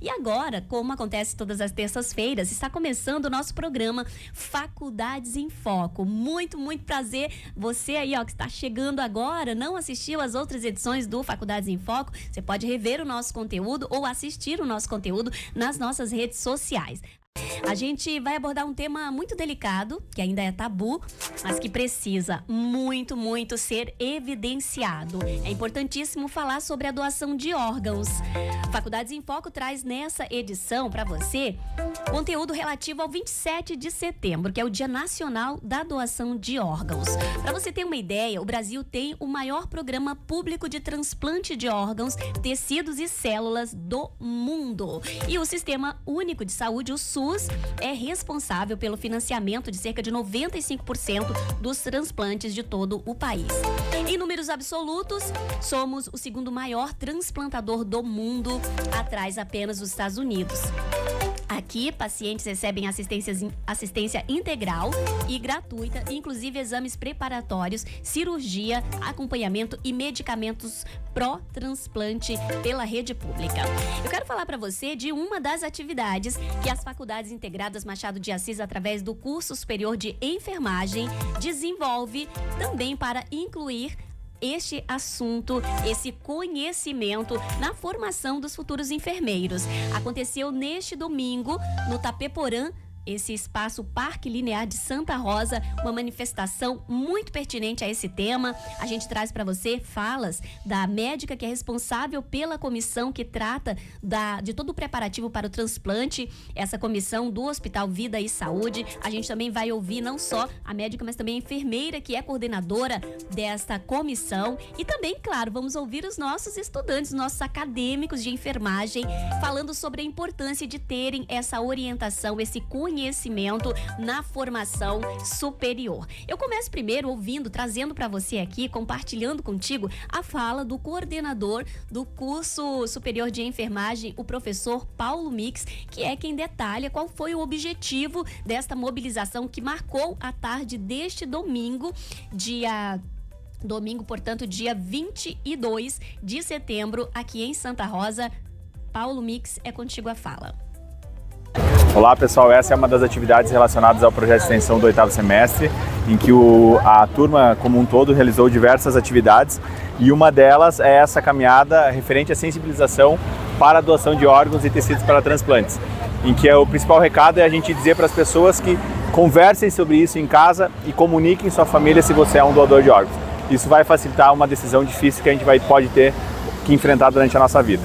E agora, como acontece todas as terças-feiras, está começando o nosso programa Faculdades em Foco. Muito prazer. Você aí, ó, que está chegando agora, não assistiu às outras edições do Faculdades em Foco, você pode rever o nosso conteúdo ou assistir o nosso conteúdo nas nossas redes sociais. A gente vai abordar um tema muito delicado, que ainda é tabu, mas que precisa muito ser evidenciado. É importantíssimo falar sobre a doação de órgãos. Faculdades em Foco traz nessa edição para você conteúdo relativo ao 27 de setembro, que é o Dia Nacional da Doação de Órgãos. Para você ter uma ideia, o Brasil tem o maior programa público de transplante de órgãos, tecidos e células do mundo. E o Sistema Único de Saúde, o SUS, é responsável pelo financiamento de cerca de 95% dos transplantes de todo o país. Em números absolutos, somos o segundo maior transplantador do mundo, atrás apenas dos Estados Unidos. Aqui, pacientes recebem assistência integral e gratuita, inclusive exames preparatórios, cirurgia, acompanhamento e medicamentos pró-transplante pela rede pública. Eu quero falar para você de uma das atividades que as Faculdades Integradas Machado de Assis, através do curso superior de enfermagem, desenvolve também para incluir este assunto, esse conhecimento na formação dos futuros enfermeiros. Aconteceu neste domingo no Tapeporã, esse espaço Parque Linear de Santa Rosa, uma manifestação muito pertinente a esse tema. A gente traz para você falas da médica que é responsável pela comissão que trata de todo o preparativo para o transplante, essa comissão do Hospital Vida e Saúde. A gente também vai ouvir não só a médica, mas também a enfermeira que é coordenadora desta comissão. E também, claro, vamos ouvir os nossos estudantes, nossos acadêmicos de enfermagem, falando sobre a importância de terem essa orientação, esse conhecimento na formação superior. Eu começo primeiro trazendo para você aqui, compartilhando contigo a fala do coordenador do curso superior de enfermagem, o professor Paulo Mix, que é quem detalha qual foi o objetivo desta mobilização que marcou a tarde deste domingo, portanto, dia 22 de setembro, aqui em Santa Rosa. Paulo Mix, é contigo a fala. Olá pessoal, essa é uma das atividades relacionadas ao projeto de extensão do 8º semestre, em que a turma como um todo realizou diversas atividades e uma delas é essa caminhada referente à sensibilização para a doação de órgãos e tecidos para transplantes, em que o principal recado é a gente dizer para as pessoas que conversem sobre isso em casa e comuniquem sua família se você é um doador de órgãos. Isso vai facilitar uma decisão difícil que a gente pode ter que enfrentar durante a nossa vida.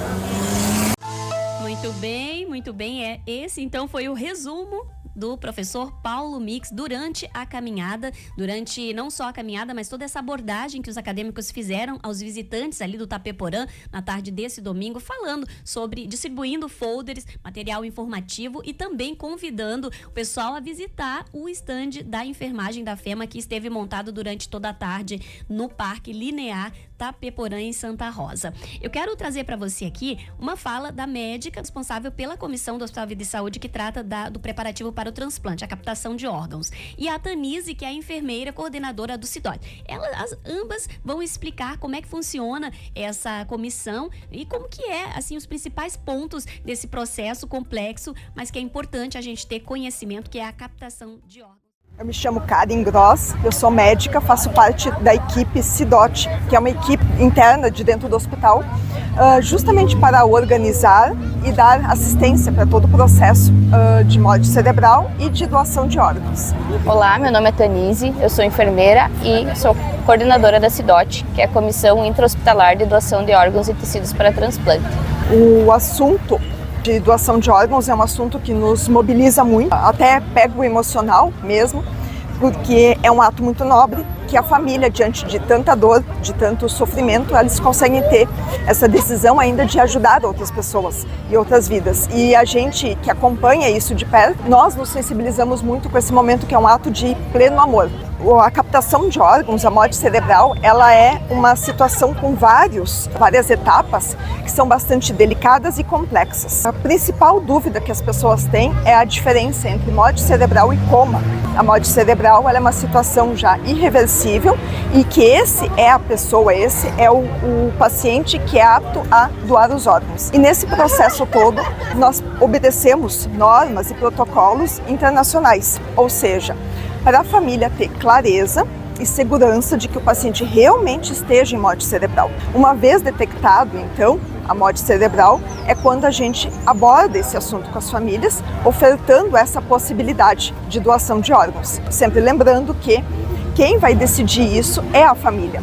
Muito bem, esse então foi o resumo do professor Paulo Mix durante a caminhada, durante não só a caminhada, mas toda essa abordagem que os acadêmicos fizeram aos visitantes ali do Tapeporã na tarde desse domingo, falando sobre, distribuindo folders, material informativo e também convidando o pessoal a visitar o estande da enfermagem da FEMA que esteve montado durante toda a tarde no Parque Linear Tapeporã, em Santa Rosa. Eu quero trazer para você aqui uma fala da médica responsável pela comissão do Hospital Vida e Saúde que trata do preparativo para o transplante, a captação de órgãos. E a Tanise, que é a enfermeira coordenadora do CIDOT. Ambas vão explicar como é que funciona essa comissão e como que assim, os principais pontos desse processo complexo, mas que é importante a gente ter conhecimento, que é a captação de órgãos. Eu me chamo Karen Gross, eu sou médica, faço parte da equipe CIDOT, que é uma equipe interna de dentro do hospital, justamente para organizar e dar assistência para todo o processo de morte cerebral e de doação de órgãos. Olá, meu nome é Tanise, eu sou enfermeira e sou coordenadora da CIDOT, que é a Comissão Intra-Hospitalar de Doação de Órgãos e Tecidos para Transplante. O assunto de doação de órgãos é um assunto que nos mobiliza muito, até pega o emocional mesmo, porque é um ato muito nobre, que a família, diante de tanta dor, de tanto sofrimento, eles conseguem ter essa decisão ainda de ajudar outras pessoas e outras vidas. E a gente que acompanha isso de perto, nós nos sensibilizamos muito com esse momento que é um ato de pleno amor. A captação de órgãos, a morte cerebral, ela é uma situação com várias etapas que são bastante delicadas e complexas. A principal dúvida que as pessoas têm é a diferença entre morte cerebral e coma. A morte cerebral ela é uma situação já irreversível e que esse é o paciente que é apto a doar os órgãos. E nesse processo todo, nós obedecemos normas e protocolos internacionais, ou seja, para a família ter clareza e segurança de que o paciente realmente esteja em morte cerebral. Uma vez detectado, então, a morte cerebral, é quando a gente aborda esse assunto com as famílias, ofertando essa possibilidade de doação de órgãos. Sempre lembrando que quem vai decidir isso é a família.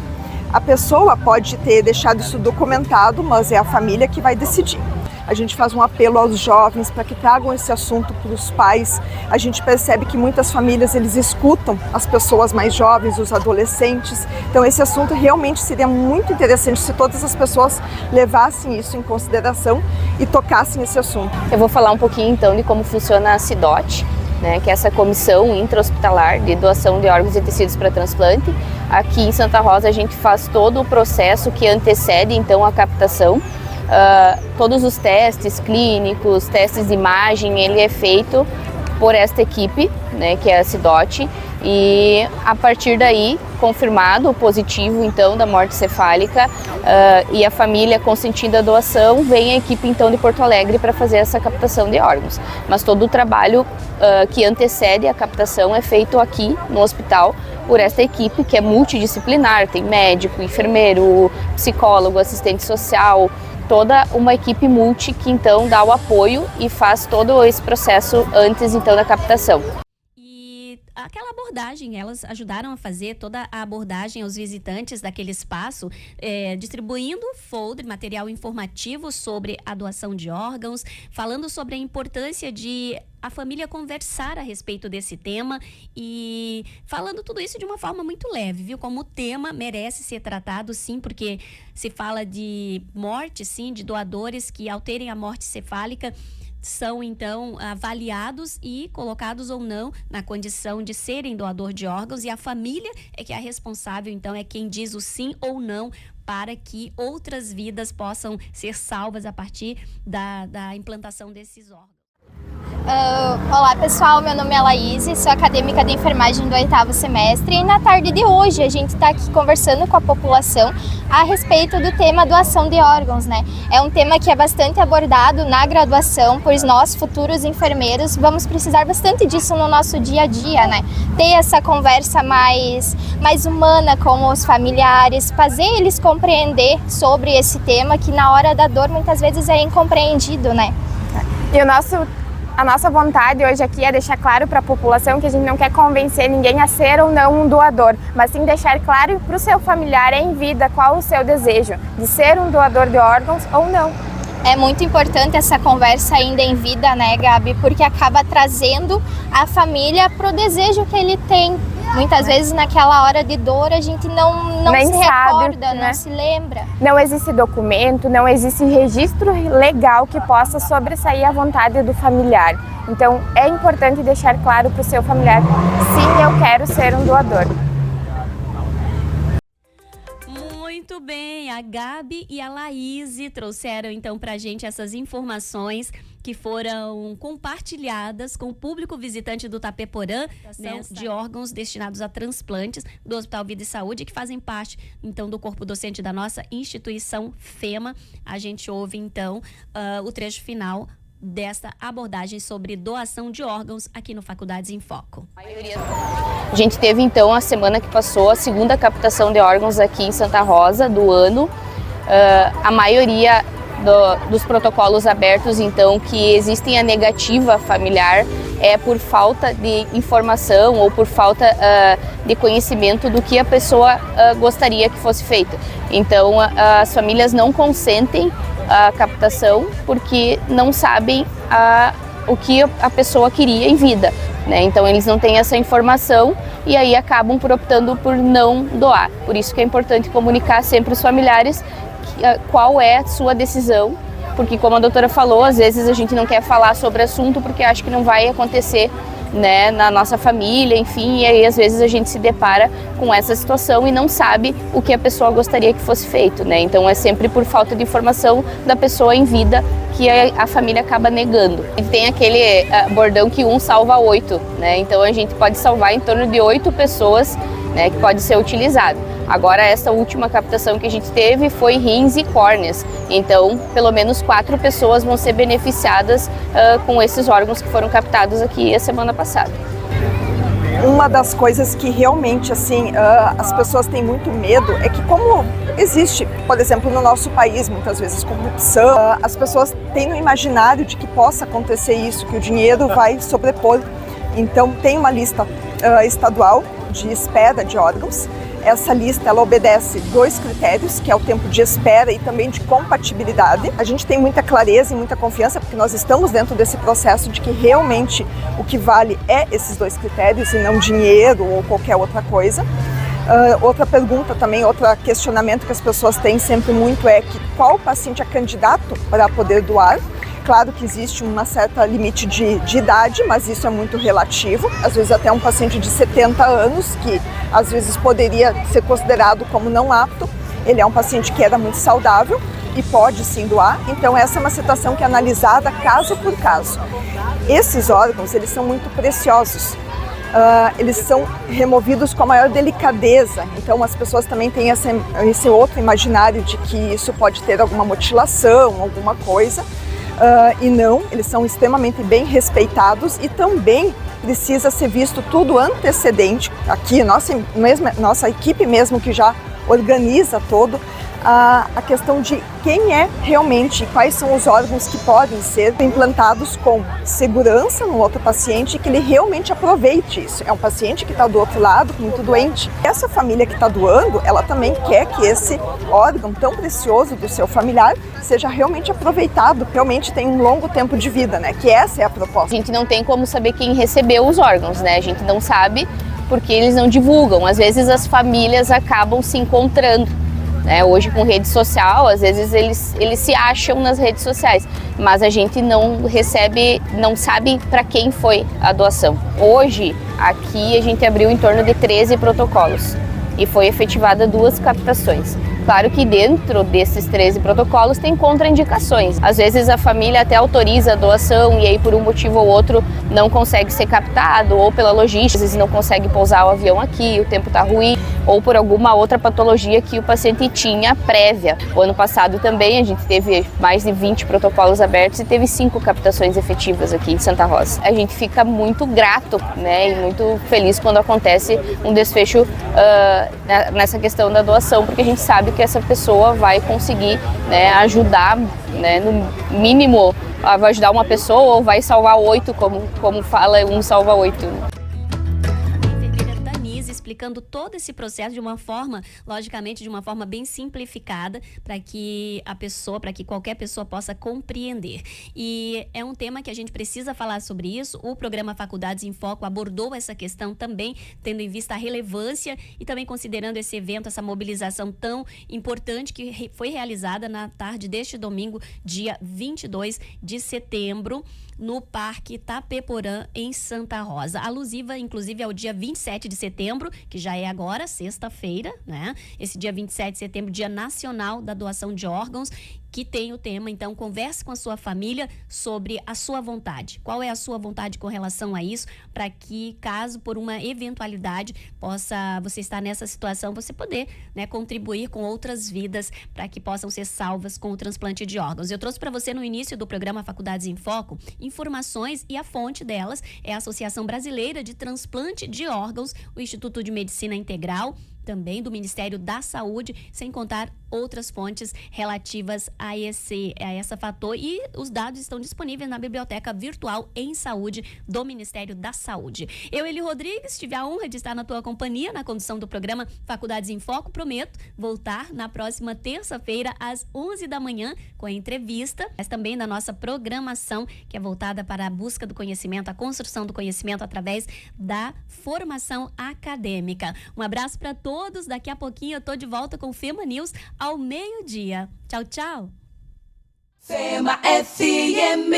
A pessoa pode ter deixado isso documentado, mas é a família que vai decidir. A gente faz um apelo aos jovens para que tragam esse assunto para os pais. A gente percebe que muitas famílias eles escutam as pessoas mais jovens, os adolescentes. Então esse assunto realmente seria muito interessante se todas as pessoas levassem isso em consideração e tocassem esse assunto. Eu vou falar um pouquinho então de como funciona a CIDOT, né, que é essa comissão intra-hospitalar de doação de órgãos e tecidos para transplante. Aqui em Santa Rosa a gente faz todo o processo que antecede então a captação. Todos os testes clínicos, testes de imagem, ele é feito por esta equipe, né, que é a CIDOT, e a partir daí, confirmado o positivo então da morte cefálica e a família consentindo a doação, vem a equipe então de Porto Alegre para fazer essa captação de órgãos. Mas todo o trabalho que antecede a captação é feito aqui no hospital por esta equipe que é multidisciplinar, tem médico, enfermeiro, psicólogo, assistente social, toda uma equipe multi que então dá o apoio e faz todo esse processo antes então da captação. E aquela abordagem, elas ajudaram a fazer toda a abordagem aos visitantes daquele espaço, distribuindo folder, material informativo sobre a doação de órgãos, falando sobre a importância de a família conversar a respeito desse tema e falando tudo isso de uma forma muito leve, viu? Como o tema merece ser tratado, sim, porque se fala de morte, sim, de doadores que ao terem a morte cefálica são então avaliados e colocados ou não na condição de serem doador de órgãos, e a família é que é a responsável, então é quem diz o sim ou não para que outras vidas possam ser salvas a partir da implantação desses órgãos. Olá pessoal, meu nome é Laís, sou acadêmica de enfermagem do 8º semestre e na tarde de hoje a gente está aqui conversando com a população a respeito do tema doação de órgãos, né? É um tema que é bastante abordado na graduação, pois nós, futuros enfermeiros, vamos precisar bastante disso no nosso dia a dia, né? Ter essa conversa mais humana com os familiares, fazer eles compreender sobre esse tema que na hora da dor muitas vezes é incompreendido, né? E a nossa vontade hoje aqui é deixar claro para a população que a gente não quer convencer ninguém a ser ou não um doador, mas sim deixar claro para o seu familiar em vida qual o seu desejo, de ser um doador de órgãos ou não. É muito importante essa conversa ainda em vida, né, Gabi? Porque acaba trazendo a família para o desejo que ele tem. Muitas vezes naquela hora de dor a gente não se recorda, né? Não se lembra. Não existe documento, não existe registro legal que possa sobressair a vontade do familiar. Então é importante deixar claro para o seu familiar, sim, eu quero ser um doador. Muito bem, a Gabi e a Laís trouxeram então pra gente essas informações que foram compartilhadas com o público visitante do Tapeporã, né, de órgãos destinados a transplantes do Hospital Vida e Saúde, que fazem parte então do corpo docente da nossa instituição FEMA. A gente ouve então o trecho final desta abordagem sobre doação de órgãos aqui no Faculdades em Foco. A gente teve então a semana que passou a segunda captação de órgãos aqui em Santa Rosa do ano. A maioria dos protocolos abertos então que existem a negativa familiar é por falta de informação ou por falta de conhecimento do que a pessoa gostaria que fosse feito. Então as famílias não consentem a captação porque não sabem o que a pessoa queria em vida, né? Então eles não têm essa informação e aí acabam optando por não doar. Por isso que é importante comunicar sempre os familiares qual é a sua decisão, porque como a doutora falou, às vezes a gente não quer falar sobre o assunto porque acha que não vai acontecer né, na nossa família, enfim, e aí às vezes a gente se depara com essa situação e não sabe o que a pessoa gostaria que fosse feito, né? Então é sempre por falta de informação da pessoa em vida que a família acaba negando. E tem aquele bordão que 1 salva 8, né? Então a gente pode salvar em torno de 8 pessoas, né, que pode ser utilizado. Agora, essa última captação que a gente teve foi rins e córneas, então pelo menos 4 pessoas vão ser beneficiadas com esses órgãos que foram captados aqui a semana passada. Uma das coisas que realmente assim as pessoas têm muito medo é que, como existe, por exemplo, no nosso país muitas vezes corrupção, as pessoas têm no imaginário de que possa acontecer isso, que o dinheiro vai sobrepor. Então tem uma lista estadual de espera de órgãos. Essa lista ela obedece 2 critérios, que é o tempo de espera e também de compatibilidade. A gente tem muita clareza e muita confiança porque nós estamos dentro desse processo de que realmente o que vale é esses 2 critérios e não dinheiro ou qualquer outra coisa. Outra pergunta também, outro questionamento que as pessoas têm sempre muito é que qual paciente é candidato para poder doar. Claro que existe uma certa limite de idade, mas isso é muito relativo. Às vezes até um paciente de 70 anos, que às vezes poderia ser considerado como não apto, ele é um paciente que era muito saudável e pode sim doar. Então essa é uma situação que é analisada caso por caso. Esses órgãos, eles são muito preciosos. Eles são removidos com a maior delicadeza, então as pessoas também têm esse outro imaginário de que isso pode ter alguma mutilação, alguma coisa. E não, eles são extremamente bem respeitados e também precisa ser visto tudo antecedente. Aqui, nossa equipe mesmo que já organiza todo, a questão de quem é realmente, quais são os órgãos que podem ser implantados com segurança no outro paciente e que ele realmente aproveite isso. É um paciente que está do outro lado, muito doente. Essa família que está doando, ela também quer que esse órgão tão precioso do seu familiar seja realmente aproveitado, realmente tem um longo tempo de vida, né? Que essa é a proposta. A gente não tem como saber quem recebeu os órgãos, né? A gente não sabe porque eles não divulgam. Às vezes as famílias acabam se encontrando. Hoje com rede social, às vezes eles se acham nas redes sociais, mas a gente não recebe, não sabe para quem foi a doação. Hoje, aqui a gente abriu em torno de 13 protocolos e foi efetivada 2 captações. Claro que dentro desses 13 protocolos tem contraindicações. Às vezes a família até autoriza a doação e aí por um motivo ou outro não consegue ser captado, ou pela logística, às vezes não consegue pousar o avião aqui, o tempo está ruim, ou por alguma outra patologia que o paciente tinha prévia. O ano passado também a gente teve mais de 20 protocolos abertos e teve 5 captações efetivas aqui em Santa Rosa. A gente fica muito grato, né, e muito feliz quando acontece um desfecho nessa questão da doação, porque a gente sabe que essa pessoa vai conseguir, né, ajudar, né, no mínimo, vai ajudar uma pessoa ou vai salvar 8, como fala, 1 salva 8. Explicando todo esse processo de uma forma, logicamente, de uma forma bem simplificada, para que qualquer pessoa possa compreender. E é um tema que a gente precisa falar sobre isso. O programa Faculdades em Foco abordou essa questão também, tendo em vista a relevância e também considerando esse evento, essa mobilização tão importante que foi realizada na tarde deste domingo, dia 22 de setembro, no Parque Tapeporã, em Santa Rosa. Alusiva, inclusive, ao dia 27 de setembro, que já é agora, sexta-feira, né? Esse dia 27 de setembro, Dia Nacional da Doação de Órgãos, que tem o tema, então, converse com a sua família sobre a sua vontade. Qual é a sua vontade com relação a isso, para que, caso por uma eventualidade você estar nessa situação, você poder, né, contribuir com outras vidas para que possam ser salvas com o transplante de órgãos. Eu trouxe para você no início do programa Faculdades em Foco informações e a fonte delas é a Associação Brasileira de Transplante de Órgãos, o Instituto de Medicina Integral, também do Ministério da Saúde, sem contar outras fontes relativas a essa fator, e os dados estão disponíveis na Biblioteca Virtual em Saúde do Ministério da Saúde. Eu, Eli Rodrigues, tive a honra de estar na tua companhia na condução do programa Faculdades em Foco. Prometo voltar na próxima terça-feira às 11 da manhã com a entrevista, mas também da nossa programação, que é voltada para a busca do conhecimento, a construção do conhecimento através da formação acadêmica. Um abraço para todos. Daqui a pouquinho eu tô de volta com o Fema News ao meio-dia. Tchau, tchau. Fema FM.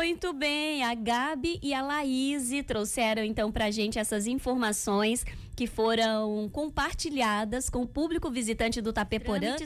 Muito bem, a Gabi e a Laís trouxeram então pra gente essas informações que foram compartilhadas com o público visitante do Tapeporã.